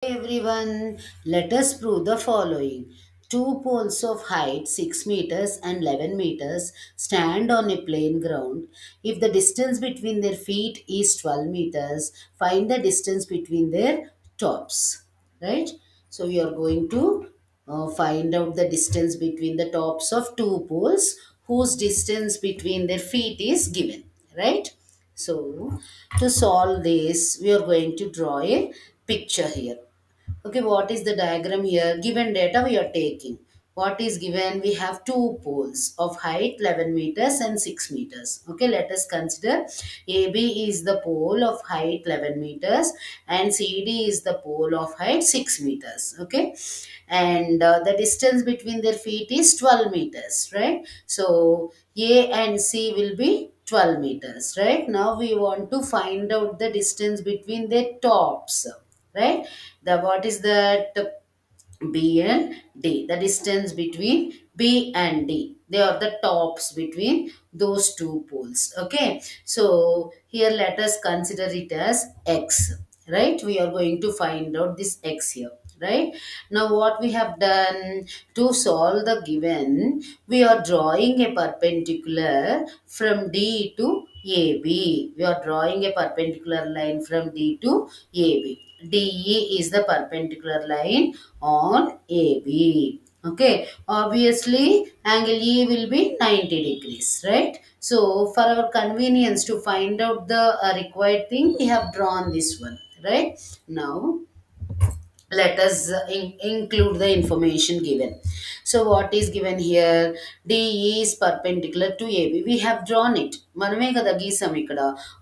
Everyone, let us prove the following. Two poles of height 6 meters and 11 meters stand on a plain ground. If the distance between their feet is 12 meters, find the distance between their tops. Right? So, we are going to find out the distance between the tops of two poles whose distance between their feet is given. Right? So, to solve this, we are going to draw a picture here. Okay, what is the diagram here? Given data we are taking. What is given? We have two poles of height 11 meters and 6 meters. Okay, let us consider AB is the pole of height 11 meters and CD is the pole of height 6 meters. Okay, and the distance between their feet is 12 meters, right? So A and C will be 12 meters, right? Now we want to find out the distance between their tops, right? The what is that? B and D. The distance between B and D. They are the tops between those two poles. Okay. So here let us consider it as X. Right. We are going to find out this X here. Right. Now what we have done to solve the given, we are drawing a perpendicular from D to AB. We are drawing a perpendicular line from D to AB. DE is the perpendicular line on AB. Okay, obviously angle E will be 90 degrees, right? So for our convenience to find out the required thing, we have drawn this one, right? Now let us include the information given. So what is given here? DE is perpendicular to AB. We have drawn it. మనమే కదా గీసాం ఇక్కడ.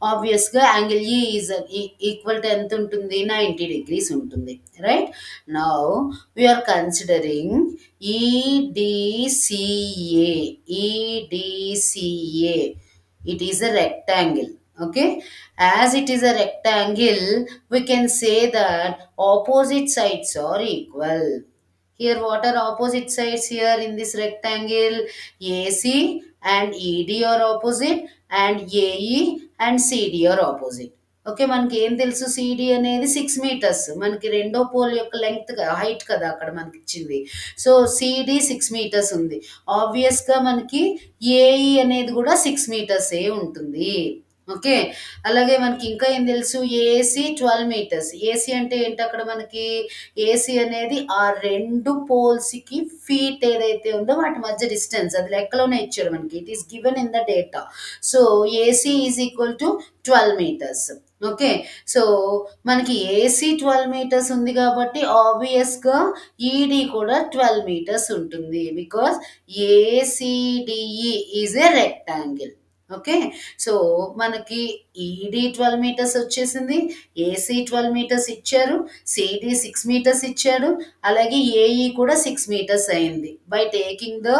ఆబ్వియస్గా angle ఈ is equal to ఎంత ఉంటుంది? 90 degrees ఉంటుంది, right? Now we're considering EDCA. EDCA, it is a rectangle. Okay, as it is a rectangle, we can say that opposite sides are equal. Here what are opposite sides here in this rectangle? AC and ED are opposite and AE and CD are opposite. Okay, మనకి ఏం తెలుసు? CD అనేది 6 meters, మనకి రెండో pole యొక్క length height కదా అక్కడ మనకి ఇచ్చింది. సో సిడి 6 meters ఉంది. ఆబ్వియస్గా మనకి ఏఈ అనేది కూడా 6 meters ఉంటుంది. ఓకే, అలాగే మనకి ఇంకా ఏం తెలుసు? AC 12 meters. ఏసీ అంటే ఏంటి? అక్కడ మనకి ఏసీ అనేది ఆ రెండు పోల్స్కి ఫీట్ ఏదైతే ఉందో వాటి మధ్య డిస్టెన్స్, అది లెక్కలోనే ఇచ్చాడు మనకి. It is given in the data. So AC is equal to 12 meters. Okay, so మనకి ఏసీ 12 meters ఉంది కాబట్టి ఆబ్వియస్గా ఈడి కూడా 12 meters ఉంటుంది. Because ACDE is a rectangle. Okay, so మనకి ఈడి 12 meters వచ్చేసింది, ఏసీ 12 meters ఇచ్చారు, సిడి 6 meters ఇచ్చాడు, అలాగే ఏఈ కూడా 6 meters అయింది. By taking the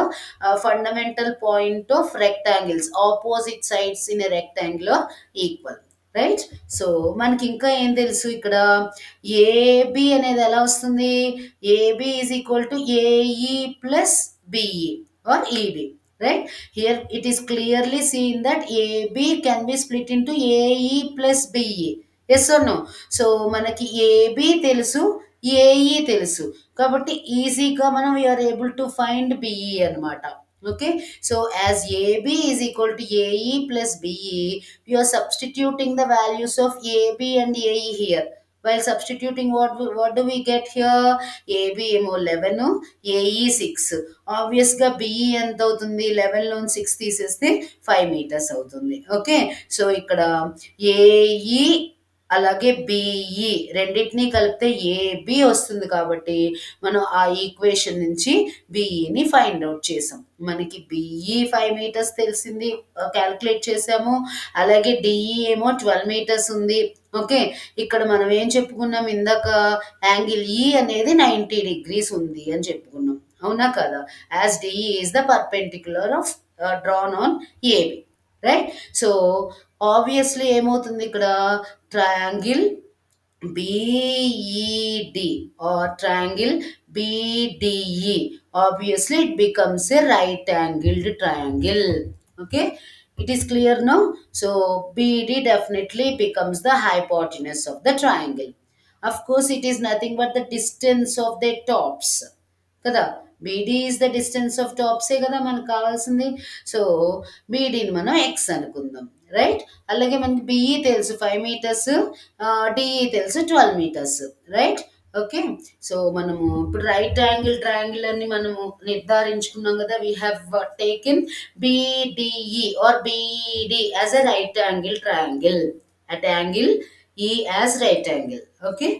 fundamental point of rectangles, opposite sides in a rectangle equal, right? So మనకి ఇంకా ఏం తెలుసు? ఇక్కడ ఏబి అనేది ఎలా వస్తుంది? AB is equal to AE plus BE or ED. Right? Here it is clearly seen that AB can be split into AE plus BE. Yes or no? So మనకి AB తెలుసు, AE తెలుసు కాబట్టి ఈజీగా మనం we are able to find BE అన్నమాట. Okay, so as AB is equal to AE plus BE, we are substituting the values of AB and AE here. While substituting, what do we get here? AB ఏమో 11, AE 6. ఆబ్వియస్గా BE ఎంత అవుతుంది? 11 లో 6 తీసేస్తే 5 meters అవుతుంది. Okay, so ఇక్కడ AE అలాగే BE రెండింటినీ కలిపితే ఏబి వస్తుంది కాబట్టి మనం ఆ ఈక్వేషన్ నుంచి బిఈని ఫైండ్ అవుట్ చేసాం. మనకి బిఈ 5 meters తెలిసింది, క్యాల్కులేట్ చేసాము. అలాగే డిఈ ఏమో 12 meters ఉంది. ఓకే, ఇక్కడ మనం ఏం చెప్పుకున్నాం ఇందాక? యాంగిల్ ఈ అనేది 90 degrees ఉంది అని చెప్పుకున్నాం, అవునా కదా? As DE is the perpendicular of drawn on AB, right? So obviously ఏమవుతుంది ఇక్కడ? Triangle BED or triangle BDE, obviously it becomes a right angled triangle. Okay, it is clear now. So BD definitely becomes the hypotenuse of the triangle. Of course, it is nothing but the distance of their tops. కదా, BD is the distance of టాప్సే కదా మనకు కావాల్సింది. So బీడీని మనం X అనుకుందాం, right. అలాగే మనకి BE తెలుసు 5 meters, డిఈ తెలుసు 12 meters, రైట్. ఓకే. సో మనము ఇప్పుడు రైట్ యాంగిల్ ట్రయాంగిల్ అని మనము నిర్ధారించుకున్నాం కదా. We have taken BDE or BED as a right angle triangle, at angle E as right angle. Okay,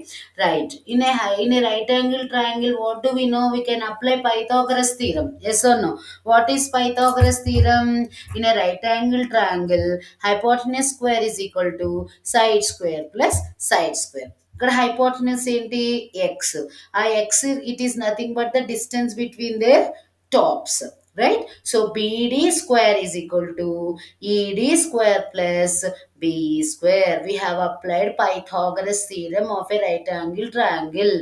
right. In a right angle triangle, what do we know? We can apply Pythagoras theorem. Yes or no? What is Pythagoras theorem? In a right angle triangle, hypotenuse square is equal to side square plus side square. ఇక్కడ hypotenuse ఏంటి? X. ఆ X it is nothing but the distance between their tops, right. So BD square is equal to ED square plus BE square. We have applied Pythagoras theorem of a right angle triangle.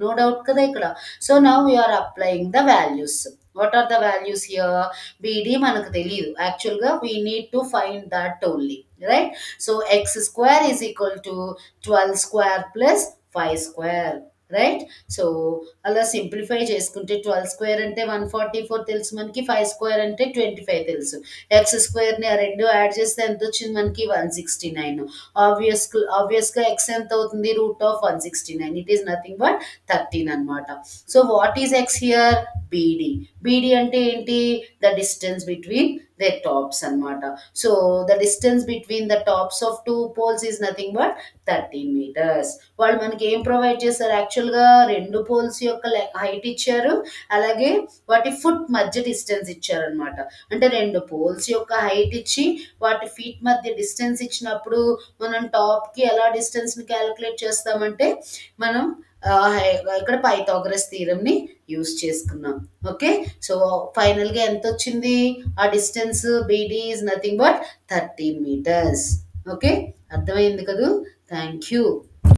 No doubt kada ikkada. So now we are applying the values. What are the values here? BD manaku teliyadu. Actually we need to find that only, right. So x square is equal to 12 square plus 5 square, right. So అలా simplify చేసుకుంటే 12 square అంటే 144 తెలుసు మనకి, 5 square అంటే 25 తెలుసు. X స్క్వేర్ని ఆ రెండు add చేస్తే ఎంత వచ్చింది మనకి? 169. ఆబ్వియస్గా ఎక్స్ ఎంత అవుతుంది? √169. ఇట్ ఈస్ నథింగ్ బట్ 13 అనమాట. So what is X here? BD. BD అంటే ఏంటి? The distance between their tops అనమాట. So the distance between the tops of 2 poles is nothing but 13 meters. వాళ్ళు మనకి ఏం ప్రొవైడ్ చేస్తారు? యాక్చువల్గా 2 poles యొక్క హైట్ ఇచ్చారు, అలాగే వాటి ఫుట్ మధ్య డిస్టెన్స్ ఇచ్చారనమాట. అంటే 2 poles యొక్క హైట్ ఇచ్చి వాటి ఫీట్ మధ్య డిస్టెన్స్ ఇచ్చినప్పుడు మనం టాప్కి ఎలా డిస్టెన్స్ని క్యాలిక్యులేట్ చేస్తామంటే మనం ఇక్కడ పైథాగరస్ థీరంని యూస్ చేసుకున్నాం. ఓకే. సో ఫైనల్గా ఎంత వచ్చింది? ఆ distance BD is nothing but 13 meters. Okay, అర్థమైంది కదూ. Thank you.